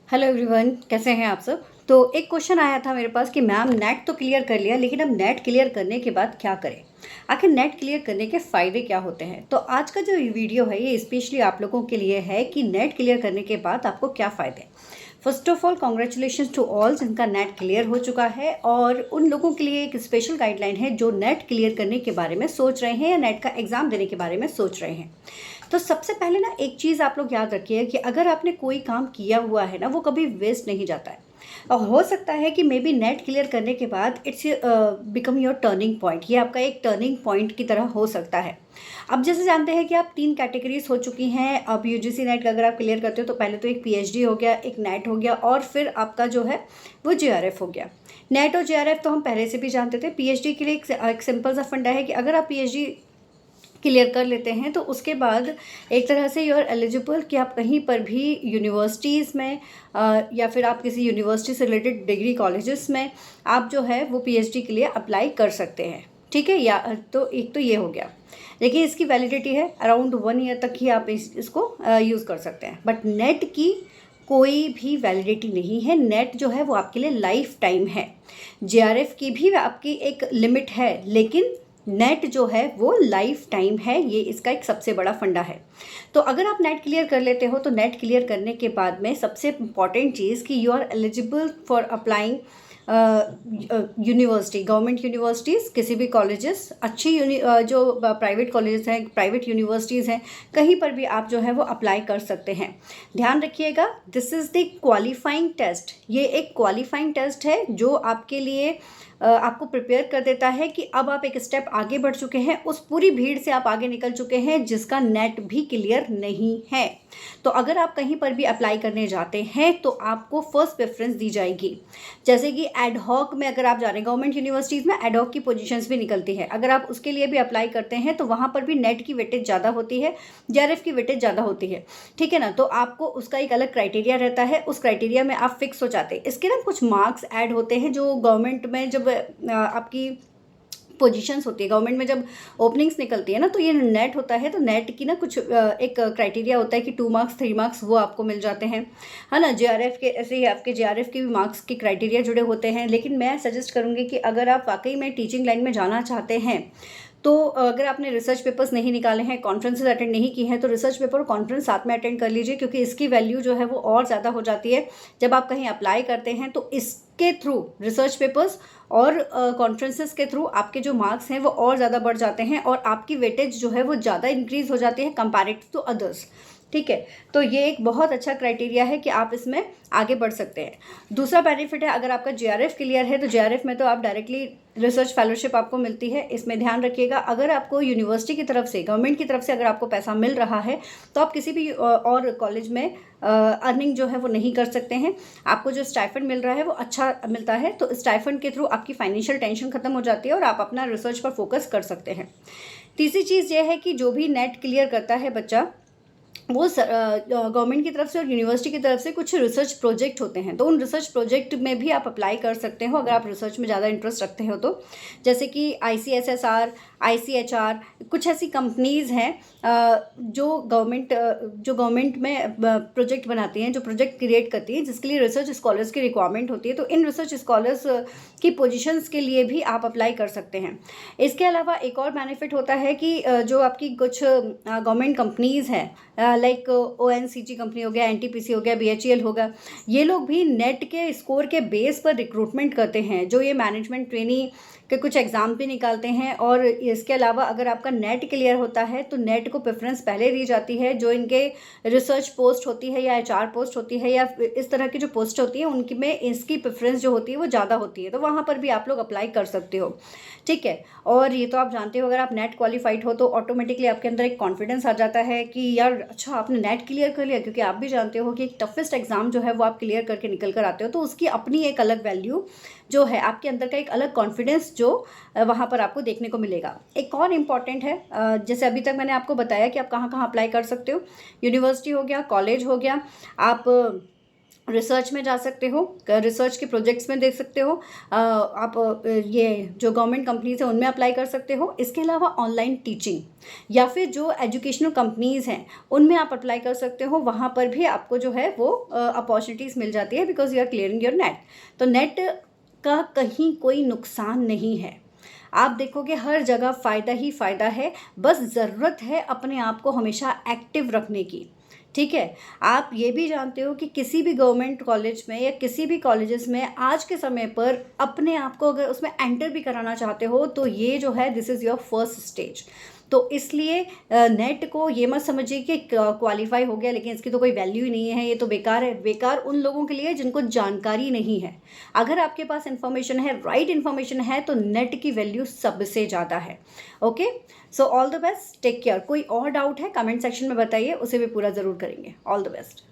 Hello everyone, कैसे हैं आप सब। तो एक क्वेश्चन आया था मेरे पास कि मैम नेट तो क्लियर कर लिया, लेकिन अब नेट क्लियर करने के बाद क्या करें। आखिर नेट क्लियर करने के फ़ायदे क्या होते हैं। तो आज का जो वीडियो है ये स्पेशली आप लोगों के लिए है कि नेट क्लियर करने के बाद आपको क्या फ़ायदे। First of all congratulation to all जिनका नेट क्लियर हो चुका है, और उन लोगों के लिए एक स्पेशल गाइडलाइन है जो नेट क्लियर करने के बारे में सोच रहे हैं या नेट का एग्ज़ाम देने के बारे में सोच रहे हैं। तो सबसे पहले ना एक चीज़ आप लोग याद रखिए कि अगर आपने कोई काम किया हुआ है ना, वो कभी वेस्ट नहीं जाता है। और हो सकता है कि मे बी नेट क्लियर करने के बाद it's become your turning point, ये आपका एक टर्निंग पॉइंट की तरह हो सकता है। अब जैसे जानते हैं कि आप 3 कैटेगरीज हो चुकी हैं। अब यूजीसी नेट का अगर आप क्लियर करते हो तो पहले तो एक पीएचडी हो गया, एक नेट हो गया, और फिर आपका जो है वो जेआरएफ हो गया। नेट और जेआरएफ तो हम पहले से भी जानते थे। पीएचडी के लिए एक सिंपल सा फंडा है कि अगर आप पीएचडी क्लियर कर लेते हैं तो उसके बाद एक तरह से यू आर एलिजिबल कि आप कहीं पर भी यूनिवर्सिटीज़ में या फिर आप किसी यूनिवर्सिटी से रिलेटेड डिग्री कॉलेजेस में आप जो है वो पीएचडी के लिए अप्लाई कर सकते हैं। ठीक है, या तो एक तो ये हो गया। देखिए इसकी वैलिडिटी है अराउंड 1 ईयर तक ही आप इसको यूज़ कर सकते हैं। बट नेट की कोई भी वैलिडिटी नहीं है। नेट जो है वो आपके लिए लाइफ टाइम है। जेआरएफ की भी आपकी एक लिमिट है, लेकिन नेट जो है वो लाइफ टाइम है। ये इसका एक सबसे बड़ा फंडा है। तो अगर आप नेट क्लियर कर लेते हो तो नेट क्लियर करने के बाद में सबसे इम्पॉर्टेंट चीज़ कि you are eligible for applying university, government universities, किसी भी कॉलेजेस, अच्छी जो प्राइवेट कॉलेजेस हैं, प्राइवेट यूनिवर्सिटीज़ हैं, कहीं पर भी आप जो है वो अप्लाई कर सकते हैं। ध्यान रखिएगा, this is the qualifying test. ये एक क्वालिफाइंग टेस्ट है जो आपके लिए आपको प्रिपेयर कर देता है कि अब आप एक स्टेप आगे बढ़ चुके हैं, उस पूरी भीड़ से आप आगे निकल चुके हैं जिसका नेट भी क्लियर नहीं है। तो अगर आप कहीं पर भी अप्लाई करने जाते हैं तो आपको फर्स्ट प्रेफरेंस दी जाएगी। जैसे कि एड हॉक में अगर आप जा रहे हैं, गवर्नमेंट यूनिवर्सिटीज़ में एड हॉक की पोजीशंस भी निकलती है। अगर आप उसके लिए भी अप्लाई करते हैं तो वहाँ पर भी नेट की वेटेज ज़्यादा होती है, जेआरएफ की वेटेज ज़्यादा होती है। ठीक है ना, तो आपको उसका एक अलग क्राइटेरिया रहता है, उस क्राइटेरिया में आप फिक्स हो जाते हैं। इसके ना कुछ मार्क्स ऐड होते हैं जो गवर्नमेंट में जब आपकी पोजीशंस होती है, गवर्नमेंट में जब ओपनिंग्स निकलती है ना, तो ये नेट होता है। तो नेट की ना कुछ एक क्राइटेरिया होता है कि 2 मार्क्स 3 मार्क्स वो आपको मिल जाते हैं, है ना। जेआरएफ के ऐसे ही आपके जेआरएफ के भी मार्क्स के क्राइटेरिया जुड़े होते हैं। लेकिन मैं सजेस्ट करूँगी कि अगर आप वाकई में टीचिंग लाइन में जाना चाहते हैं तो अगर आपने रिसर्च पेपर्स नहीं निकाले हैं, कॉन्फ्रेंसेस अटेंड नहीं की हैं, तो रिसर्च पेपर और कॉन्फ्रेंस साथ में अटेंड कर लीजिए, क्योंकि इसकी वैल्यू जो है वो और ज़्यादा हो जाती है जब आप कहीं अप्लाई करते हैं। तो इसके थ्रू रिसर्च पेपर्स और कॉन्फ्रेंसेस के थ्रू आपके जो मार्क्स हैं वो और ज़्यादा बढ़ जाते हैं और आपकी वेटेज जो है वो ज़्यादा इंक्रीज़ हो जाती है कंपैरेटिव टू अदर्स। ठीक है, तो ये एक बहुत अच्छा क्राइटेरिया है कि आप इसमें आगे बढ़ सकते हैं। दूसरा बेनिफिट है, अगर आपका जेआरएफ क्लियर है तो जेआरएफ में तो आप डायरेक्टली रिसर्च फेलोशिप आपको मिलती है। इसमें ध्यान रखिएगा, अगर आपको यूनिवर्सिटी की तरफ से, गवर्नमेंट की तरफ से अगर आपको पैसा मिल रहा है तो आप किसी भी और कॉलेज में अर्निंग जो है वो नहीं कर सकते हैं। आपको जो स्टाइफंड मिल रहा है वो अच्छा मिलता है, तो स्टाइफंड के थ्रू आपकी फाइनेंशियल टेंशन खत्म हो जाती है और आप अपना रिसर्च पर फोकस कर सकते हैं। तीसरी चीज़ ये है कि जो भी नेट क्लियर करता है बच्चा, वो गवर्नमेंट की तरफ से और यूनिवर्सिटी की तरफ से कुछ रिसर्च प्रोजेक्ट होते हैं, तो उन रिसर्च प्रोजेक्ट में भी आप अप्लाई कर सकते हो अगर आप रिसर्च में ज़्यादा इंटरेस्ट रखते हो तो। जैसे कि ICSSR, ICHR, कुछ ऐसी कंपनीज़ हैं जो गवर्नमेंट में प्रोजेक्ट बनाती हैं, जो प्रोजेक्ट क्रिएट करती हैं, जिसके लिए रिसर्च स्कॉलर्स की रिक्वायरमेंट होती है। तो इन रिसर्च स्कॉलर्स की पोजीशंस के लिए भी आप अप्लाई कर सकते हैं। इसके अलावा एक और बेनिफिट होता है कि जो आपकी कुछ गवर्नमेंट कंपनीज़ हैं, लाइक ONCG कंपनी हो गया, NTPC हो गया, BHEL होगा, ये लोग भी नेट के स्कोर के बेस पर रिक्रूटमेंट करते हैं, जो ये मैनेजमेंट ट्रेनी के कुछ एग्ज़ाम भी निकालते हैं। और इसके अलावा अगर आपका नेट क्लियर होता है तो नेट को प्रेफरेंस पहले दी जाती है। जो इनके रिसर्च पोस्ट होती है या HR पोस्ट होती है या इस तरह की जो पोस्ट होती है, उनकी में इसकी प्रेफरेंस जो होती है वो ज़्यादा होती है, तो वहाँ पर भी आप लोग अप्लाई कर सकते हो। ठीक है, और ये तो आप जानते हो, अगर आप नेट क्वालिफाइड हो तो ऑटोमेटिकली आपके अंदर एक कॉन्फिडेंस आ जाता है कि यार अच्छा आपने नेट क्लियर कर लिया, क्योंकि आप भी जानते हो कि एक टफेस्ट एग्जाम जो है वो आप क्लियर करके निकल कर आते हो, तो उसकी अपनी एक अलग वैल्यू जो है, आपके अंदर का एक अलग कॉन्फिडेंस जो वहाँ पर आपको देखने को मिलेगा। एक और इम्पॉर्टेंट है, जैसे अभी तक मैंने आपको बताया कि आप कहाँ कहाँ अप्लाई कर सकते हो। यूनिवर्सिटी हो गया, कॉलेज हो गया, आप रिसर्च में जा सकते हो, रिसर्च के प्रोजेक्ट्स में देख सकते हो, आप ये जो गवर्नमेंट कंपनीज हैं उनमें अप्लाई कर सकते हो। इसके अलावा ऑनलाइन टीचिंग या फिर जो एजुकेशनल कंपनीज़ हैं उनमें आप अप्लाई कर सकते हो, वहाँ पर भी आपको जो है वो अपॉर्चुनिटीज़ मिल जाती है, because you are clearing your net. तो नेट का कहीं कोई नुकसान नहीं है, आप देखोगे हर जगह फ़ायदा ही फ़ायदा है, बस ज़रूरत है अपने आप को हमेशा एक्टिव रखने की। ठीक है, आप ये भी जानते हो कि किसी भी गवर्नमेंट कॉलेज में या किसी भी कॉलेजेस में आज के समय पर अपने आप को अगर उसमें एंटर भी कराना चाहते हो तो ये जो है this is your first stage. तो इसलिए नेट को ये मत समझिए कि क्वालिफाई हो गया लेकिन इसकी तो कोई वैल्यू ही नहीं है, ये तो बेकार है। बेकार उन लोगों के लिए जिनको जानकारी नहीं है। अगर आपके पास इन्फॉर्मेशन है, राइट इन्फॉर्मेशन है, तो नेट की वैल्यू सबसे ज़्यादा है। Okay, so all the best, take care. कोई और डाउट है कमेंट सेक्शन में बताइए, उसे भी पूरा ज़रूर करेंगे। All the best.